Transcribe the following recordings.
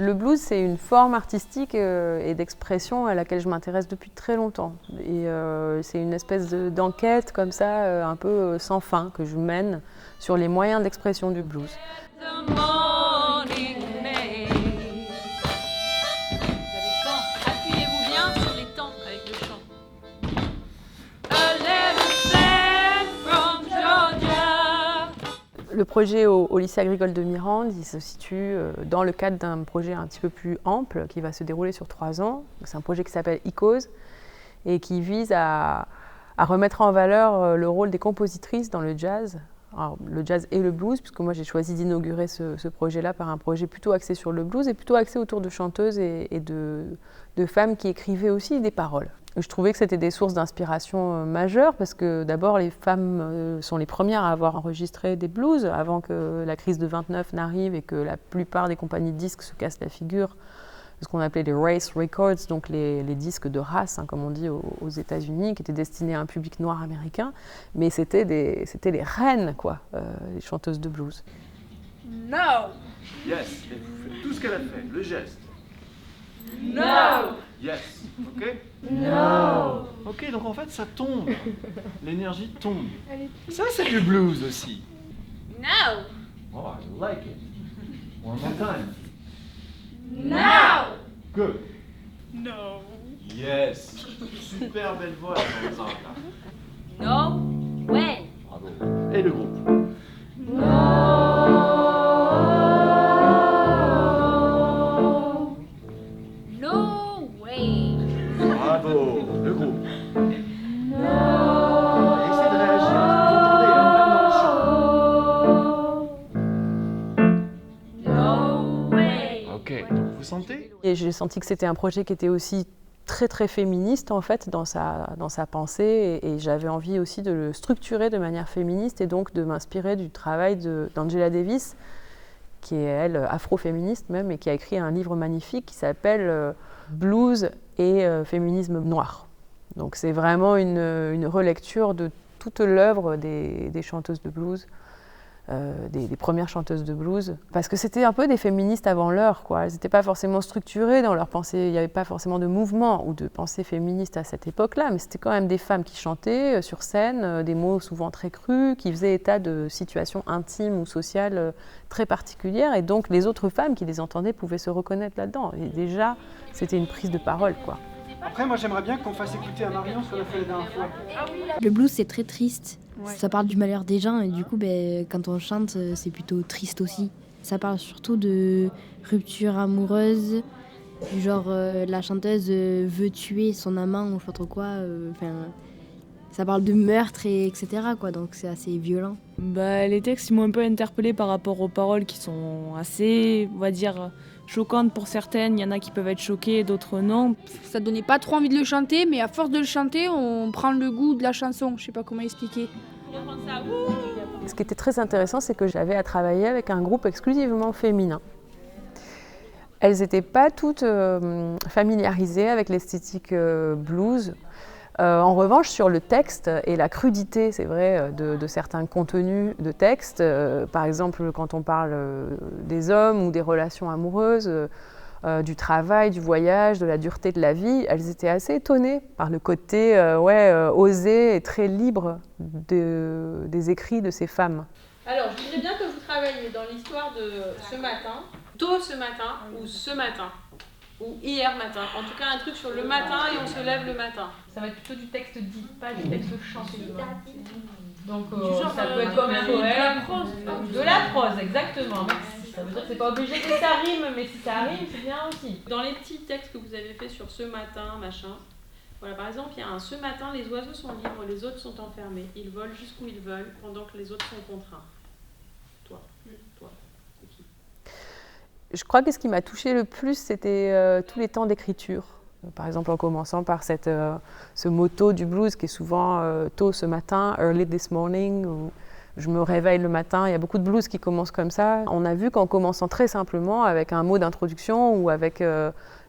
Le blues, c'est une forme artistique et d'expression à laquelle je m'intéresse depuis très longtemps. Et c'est une espèce d'enquête comme ça, un peu sans fin, que je mène sur les moyens d'expression du blues. Appuyez-vous bien sur les temps avec le chant. Le projet au lycée agricole de Mirande, il se situe dans le cadre d'un projet un petit peu plus ample qui va se dérouler sur 3 ans. C'est un projet qui s'appelle ICOS et qui vise à remettre en valeur le rôle des compositrices dans le jazz. Alors, le jazz et le blues, puisque moi j'ai choisi d'inaugurer ce projet-là par un projet plutôt axé sur le blues et plutôt axé autour de chanteuses et de femmes qui écrivaient aussi des paroles. Je trouvais que c'était des sources d'inspiration majeures parce que d'abord les femmes sont les premières à avoir enregistré des blues avant que la crise de 29 n'arrive et que la plupart des compagnies de disques se cassent la figure. Ce qu'on appelait les race records, donc les disques de race, comme on dit aux États-Unis, qui étaient destinés à un public noir américain. Mais c'était les reines, quoi, les chanteuses de blues. No! Yes, et vous faites tout ce qu'elle a fait, le geste. No! Yes, ok? No! Ok, donc en fait ça tombe. L'énergie tombe. Ça c'est du blues aussi. No! Oh, I like it. One more time. No! Good. No! Yes. Super belle voix, Alexandra. No way! Bravo. Et le groupe. No way! Bravo. Le groupe. Essayez de réagir. Vous entendez, même dans le chant. No way! Ok, donc vous sentez? Et j'ai senti que c'était un projet qui était aussi très très féministe en fait dans sa pensée et j'avais envie aussi de le structurer de manière féministe et donc de m'inspirer du travail d'Angela Davis qui est elle afroféministe même et qui a écrit un livre magnifique qui s'appelle Blues et féminisme noir. Donc c'est vraiment une relecture de toute l'œuvre des chanteuses de blues. Des premières chanteuses de blues, parce que c'était un peu des féministes avant l'heure, quoi. Elles n'étaient pas forcément structurées dans leur pensée, il n'y avait pas forcément de mouvement ou de pensée féministe à cette époque-là, mais c'était quand même des femmes qui chantaient sur scène, des mots souvent très crus, qui faisaient état de situations intimes ou sociales très particulières, et donc les autres femmes qui les entendaient pouvaient se reconnaître là-dedans. Et déjà, c'était une prise de parole, quoi. Après, moi, j'aimerais bien qu'on fasse écouter à Marion ce qu'on a fait la dernière fois. Le blues, c'est très triste. Ouais. Ça parle du malheur des gens et du coup, quand on chante, c'est plutôt triste aussi. Ça parle surtout de rupture amoureuse, du genre la chanteuse veut tuer son amant ou je sais pas trop quoi. Ça parle de meurtre etc. quoi, donc c'est assez violent. Les textes ils m'ont un peu interpellée par rapport aux paroles qui sont assez, on va dire, choquantes pour certaines. Il y en a qui peuvent être choquées, d'autres non. Ça donnait pas trop envie de le chanter, mais à force de le chanter, on prend le goût de la chanson. Je sais pas comment expliquer. Ce qui était très intéressant, c'est que j'avais à travailler avec un groupe exclusivement féminin. Elles n'étaient pas toutes familiarisées avec l'esthétique blues. En revanche, sur le texte et la crudité, c'est vrai, de certains contenus de texte, par exemple quand on parle des hommes ou des relations amoureuses, du travail, du voyage, de la dureté de la vie, elles étaient assez étonnées par le côté osé et très libre des écrits de ces femmes. Alors, je voudrais bien que vous travailliez dans l'histoire de ce matin, tôt ce matin ou ce matin. Ou hier matin, en tout cas un truc sur le matin et on se lève le matin. Ça va être plutôt du texte dit, pas du texte chanté. Donc ça peut être comme un poème. De la prose, exactement. Merci. Ça veut dire que c'est pas obligé que ça rime, mais si ça rime, c'est bien aussi. Dans les petits textes que vous avez fait sur ce matin, machin, voilà, par exemple, il y a un ce matin, les oiseaux sont libres, les autres sont enfermés. Ils volent jusqu'où ils veulent pendant que les autres sont contraints. Toi. Je crois que ce qui m'a touchée le plus, c'était tous les temps d'écriture. Par exemple, en commençant par ce motto du blues qui est souvent tôt ce matin, early this morning, où je me réveille le matin. Il y a beaucoup de blues qui commencent comme ça. On a vu qu'en commençant très simplement avec un mot d'introduction ou avec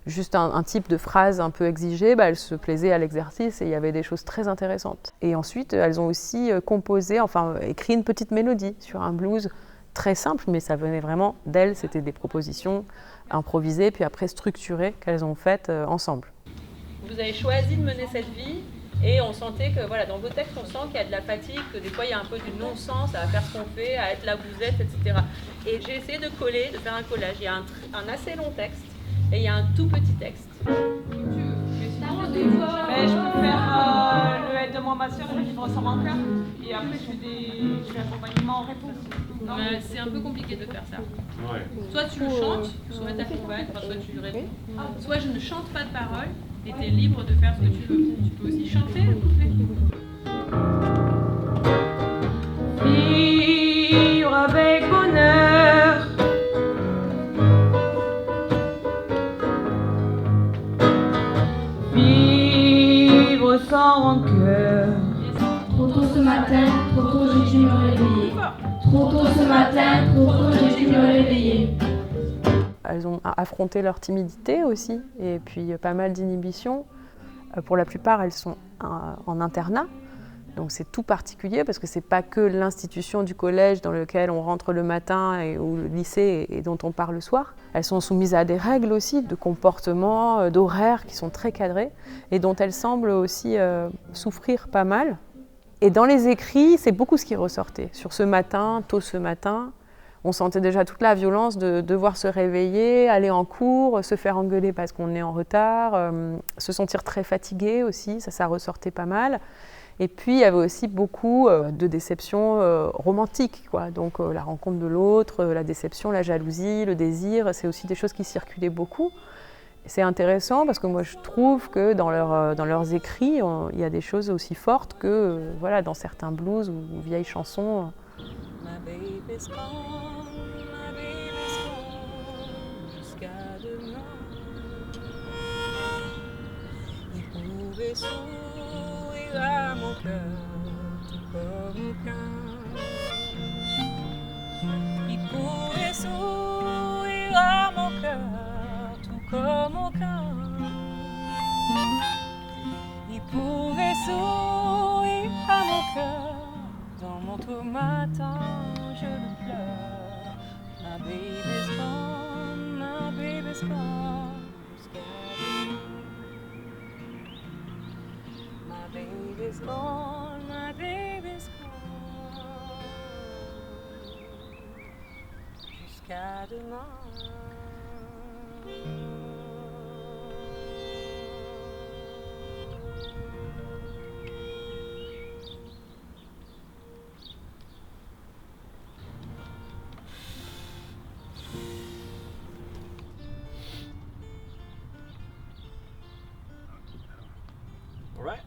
juste un type de phrase un peu exigée, elles se plaisaient à l'exercice et il y avait des choses très intéressantes. Et ensuite, elles ont aussi écrit une petite mélodie sur un blues très simple, mais ça venait vraiment d'elles, c'était des propositions improvisées, puis après structurées, qu'elles ont faites ensemble. Vous avez choisi de mener cette vie et on sentait que voilà, dans vos textes, on sent qu'il y a de la fatigue, que des fois il y a un peu du non-sens à faire ce qu'on fait, à être là où vous êtes, etc. Et j'ai essayé de coller, de faire un collage. Il y a un assez long texte et il y a un tout petit texte. Je peux faire le aide de moi ma soeur et le livre sans mon cœur. Et après je fais accompagnement en réponse. C'est un peu compliqué de faire ça. Ouais. Soit tu le chantes, soit tu accompagnes, soit tu réponds. Soit je ne chante pas de paroles et tu es libre de faire ce que tu veux. Tu peux aussi chanter un couplet. Vivre avec bonheur. Vivre sans rancœur. Trop tôt ce matin, trop tôt j'ai dû me réveiller. Trop tôt ce matin, trop tôt j'ai dû me réveiller. Elles ont affronté leur timidité aussi, et puis pas mal d'inhibitions. Pour la plupart, elles sont en internat, donc c'est tout particulier parce que c'est pas que l'institution du collège dans lequel on rentre le matin ou le lycée et dont on part le soir. Elles sont soumises à des règles aussi de comportement, d'horaires qui sont très cadrés et dont elles semblent aussi souffrir pas mal. Et dans les écrits, c'est beaucoup ce qui ressortait. Sur ce matin, tôt ce matin, on sentait déjà toute la violence de devoir se réveiller, aller en cours, se faire engueuler parce qu'on est en retard, se sentir très fatigué aussi, ça ressortait pas mal. Et puis il y avait aussi beaucoup de déceptions romantiques, quoi. Donc la rencontre de l'autre, la déception, la jalousie, le désir, c'est aussi des choses qui circulaient beaucoup. C'est intéressant parce que moi je trouve que dans leurs écrits, il y a des choses aussi fortes que voilà, dans certains blues ou vieilles chansons. My baby's gone, jusqu'à demain. Il pouvait sourire à mon cœur, tout comme aucun. Il pouvait sourire à mon cœur, tout comme aucun. Il pouvait sourire à mon cœur. Dans mon tout matin, je le pleure. My baby's gone, my baby's gone. My baby's gone, my baby's gone. Jusqu'à demain. All right.